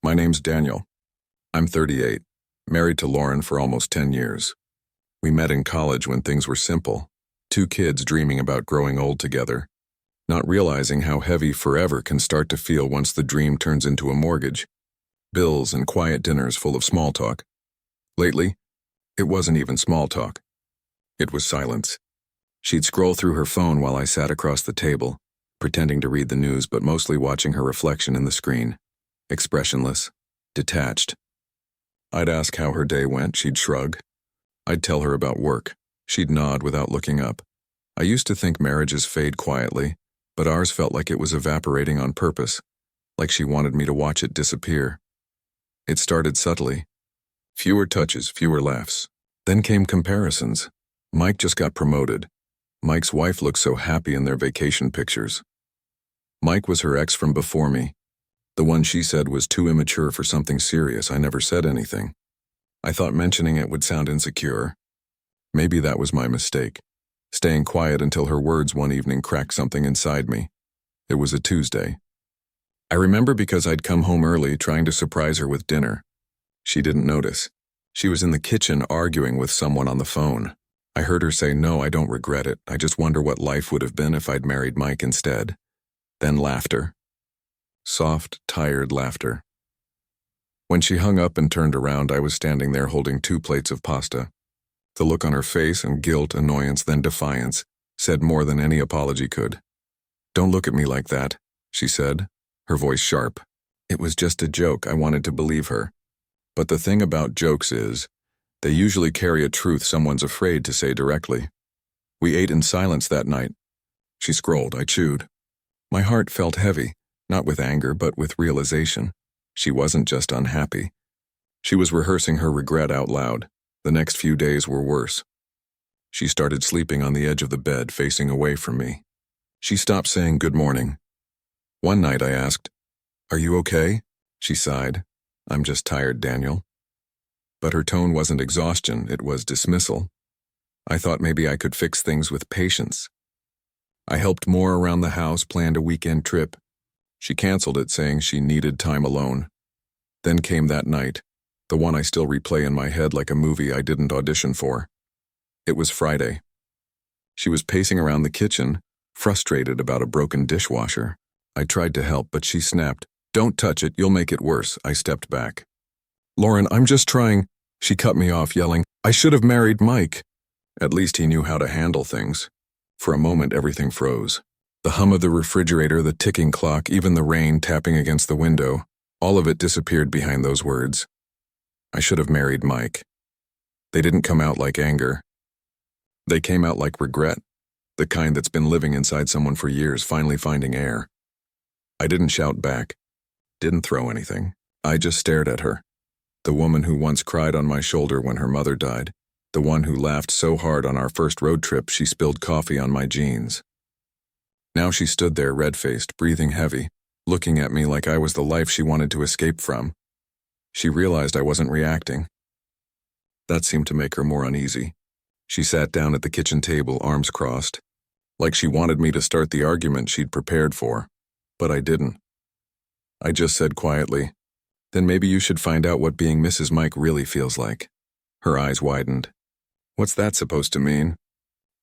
My name's Daniel. I'm 38, married to Lauren for almost 10 years. We met in college when things were simple, two kids dreaming about growing old together, not realizing how heavy forever can start to feel once the dream turns into a mortgage, bills and quiet dinners full of small talk. Lately, it wasn't even small talk. It was silence. She'd scroll through her phone while I sat across the table, pretending to read the news but mostly watching her reflection in the screen, expressionless, detached. I'd ask how her day went, she'd shrug. I'd tell her about work. She'd nod without looking up. I used to think marriages fade quietly, but ours felt like it was evaporating on purpose, like she wanted me to watch it disappear. It started subtly. Fewer touches, fewer laughs. Then came comparisons. Mike just got promoted. Mike's wife looked so happy in their vacation pictures. Mike was her ex from before me. The one she said was too immature for something serious. I never said anything. I thought mentioning it would sound insecure. Maybe that was my mistake, staying quiet until her words one evening cracked something inside me. It was a Tuesday. I remember because I'd come home early trying to surprise her with dinner. She didn't notice. She was in the kitchen arguing with someone on the phone. I heard her say, "No, I don't regret it. I just wonder what life would have been if I'd married Mike instead." Then laughter. Soft, tired laughter. When she hung up and turned around, I was standing there holding 2 plates of pasta. The look on her face and guilt, annoyance, then defiance said more than any apology could. "Don't look at me like that," she said, her voice sharp. It was just a joke. I wanted to believe her. But the thing about jokes is, they usually carry a truth someone's afraid to say directly. We ate in silence that night. She scrolled, I chewed. My heart felt heavy, not with anger but with realization. She wasn't just unhappy. She was rehearsing her regret out loud. The next few days were worse. She started sleeping on the edge of the bed, facing away from me. She stopped saying good morning. One night I asked, "Are you okay?" She sighed. "I'm just tired, Daniel." But her tone wasn't exhaustion, it was dismissal. I thought maybe I could fix things with patience. I helped more around the house, planned a weekend trip. She canceled it, saying she needed time alone. Then came that night, the one I still replay in my head like a movie I didn't audition for. It was Friday. She was pacing around the kitchen, frustrated about a broken dishwasher. I tried to help, but she snapped, "Don't touch it, you'll make it worse." I stepped back. "Lauren, I'm just trying." She cut me off, yelling, "I should have married Mike." At least he knew how to handle things. For a moment, everything froze. The hum of the refrigerator, the ticking clock, even the rain tapping against the window, all of it disappeared behind those words. I should have married Mike. They didn't come out like anger. They came out like regret, the kind that's been living inside someone for years, finally finding air. I didn't shout back, didn't throw anything. I just stared at her. The woman who once cried on my shoulder when her mother died, the one who laughed so hard on our first road trip she spilled coffee on my jeans. Now she stood there red-faced, breathing heavy, looking at me like I was the life she wanted to escape from. She realized I wasn't reacting. That seemed to make her more uneasy. She sat down at the kitchen table, arms crossed, like she wanted me to start the argument she'd prepared for. But I didn't. I just said quietly, "Then maybe you should find out what being Mrs. Mike really feels like." Her eyes widened. "What's that supposed to mean?"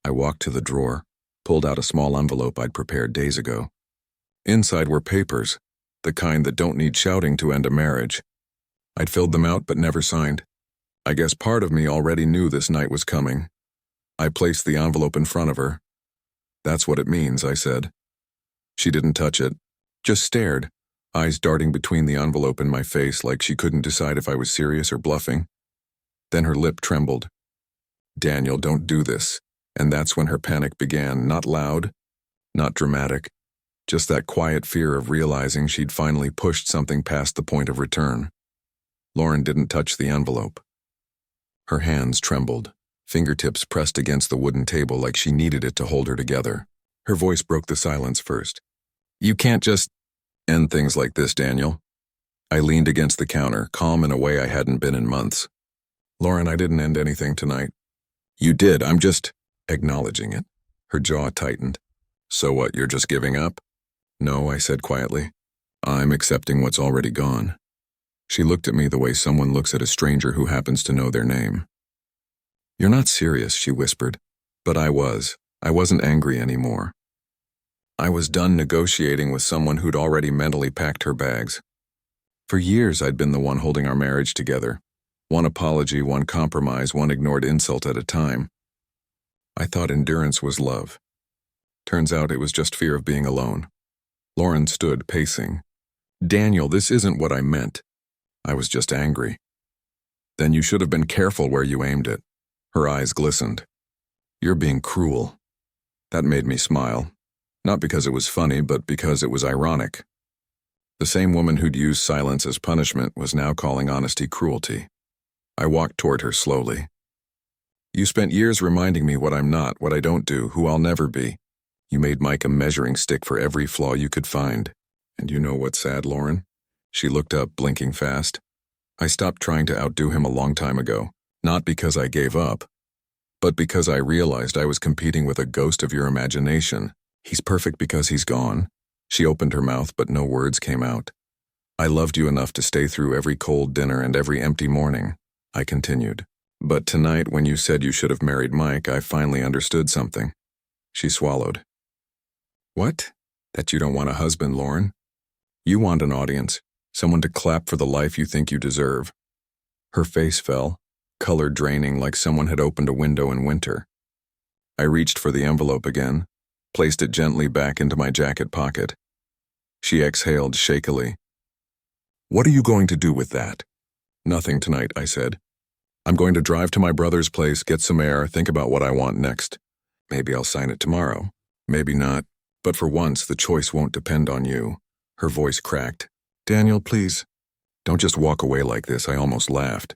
I walked to the drawer, pulled out a small envelope I'd prepared days ago. Inside were papers, the kind that don't need shouting to end a marriage. I'd filled them out but never signed. I guess part of me already knew this night was coming. I placed the envelope in front of her. "That's what it means," I said. She didn't touch it, just stared, eyes darting between the envelope and my face like she couldn't decide if I was serious or bluffing. Then her lip trembled. "Daniel, don't do this." And that's when her panic began, not loud, not dramatic, just that quiet fear of realizing she'd finally pushed something past the point of return. Lauren didn't touch the envelope. Her hands trembled, fingertips pressed against the wooden table like she needed it to hold her together. Her voice broke the silence first. "You can't just end things like this, Daniel." I leaned against the counter, calm in a way I hadn't been in months. "Lauren, I didn't end anything tonight." "You did, I'm just acknowledging it." Her jaw tightened. "So what, you're just giving up?" "No," I said quietly. "I'm accepting what's already gone." She looked at me the way someone looks at a stranger who happens to know their name. "You're not serious," she whispered. But I was. I wasn't angry anymore. I was done negotiating with someone who'd already mentally packed her bags. For years, I'd been the one holding our marriage together. One apology, one compromise, one ignored insult at a time. I thought endurance was love. Turns out it was just fear of being alone. Lauren stood, pacing. "Daniel, this isn't what I meant." I was just angry. "Then you should have been careful where you aimed it." Her eyes glistened. "You're being cruel." That made me smile. Not because it was funny, but because it was ironic. The same woman who'd used silence as punishment was now calling honesty cruelty. I walked toward her slowly. "You spent years reminding me what I'm not, what I don't do, who I'll never be. You made Mike a measuring stick for every flaw you could find. And you know what's sad, Lauren?" She looked up, blinking fast. "I stopped trying to outdo him a long time ago, not because I gave up, but because I realized I was competing with a ghost of your imagination. He's perfect because he's gone." She opened her mouth, but no words came out. "I loved you enough to stay through every cold dinner and every empty morning," I continued. "But tonight, when you said you should have married Mike, I finally understood something." She swallowed. "What? That you don't want a husband, Lauren? You want an audience, someone to clap for the life you think you deserve." Her face fell, color draining like someone had opened a window in winter. I reached for the envelope again, placed it gently back into my jacket pocket. She exhaled shakily. "What are you going to do with that?" "Nothing tonight," I said. "I'm going to drive to my brother's place, get some air, think about what I want next. Maybe I'll sign it tomorrow. Maybe not. But for once, the choice won't depend on you." Her voice cracked. "Daniel, please. Don't just walk away like this." I almost laughed.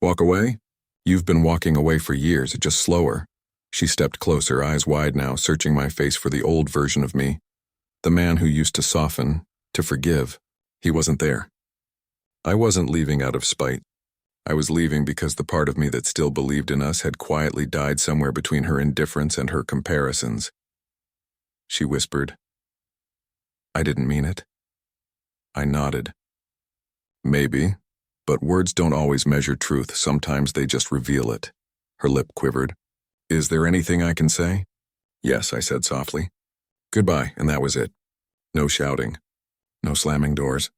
"Walk away? You've been walking away for years, just slower." She stepped closer, eyes wide now, searching my face for the old version of me. The man who used to soften, to forgive. He wasn't there. I wasn't leaving out of spite. I was leaving because the part of me that still believed in us had quietly died somewhere between her indifference and her comparisons. She whispered, "I didn't mean it." I nodded. "Maybe, but words don't always measure truth. Sometimes they just reveal it." Her lip quivered. "Is there anything I can say?" "Yes," I said softly. "Goodbye," and that was it. No shouting. No slamming doors.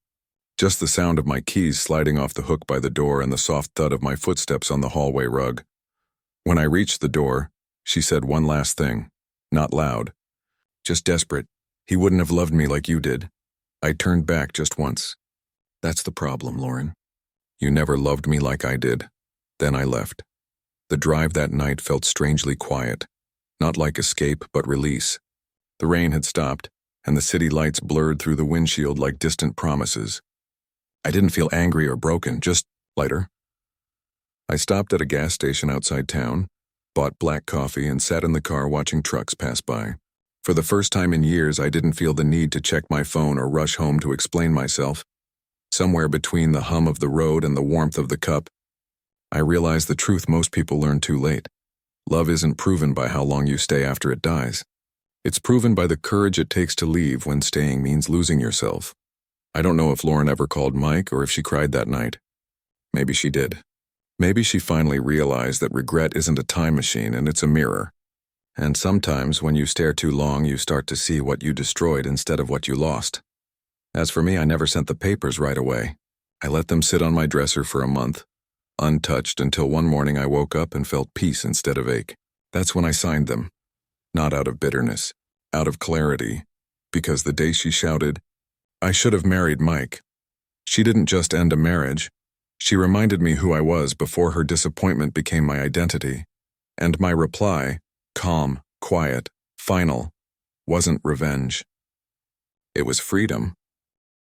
Just the sound of my keys sliding off the hook by the door and the soft thud of my footsteps on the hallway rug. When I reached the door, she said one last thing. Not loud. Just desperate. "He wouldn't have loved me like you did." I turned back just once. "That's the problem, Lauren. You never loved me like I did." Then I left. The drive that night felt strangely quiet. Not like escape, but release. The rain had stopped, and the city lights blurred through the windshield like distant promises. I didn't feel angry or broken, just lighter. I stopped at a gas station outside town, bought black coffee, and sat in the car watching trucks pass by. For the first time in years, I didn't feel the need to check my phone or rush home to explain myself. Somewhere between the hum of the road and the warmth of the cup, I realized the truth most people learn too late. Love isn't proven by how long you stay after it dies. It's proven by the courage it takes to leave when staying means losing yourself. I don't know if Lauren ever called Mike or if she cried that night. Maybe she did. Maybe she finally realized that regret isn't a time machine and it's a mirror. And sometimes when you stare too long, you start to see what you destroyed instead of what you lost. As for me, I never sent the papers right away. I let them sit on my dresser for a month, untouched, until one morning I woke up and felt peace instead of ache. That's when I signed them. Not out of bitterness, out of clarity. Because the day she shouted, "I should have married Mike," she didn't just end a marriage. She reminded me who I was before her disappointment became my identity. And my reply, calm, quiet, final, wasn't revenge. It was freedom.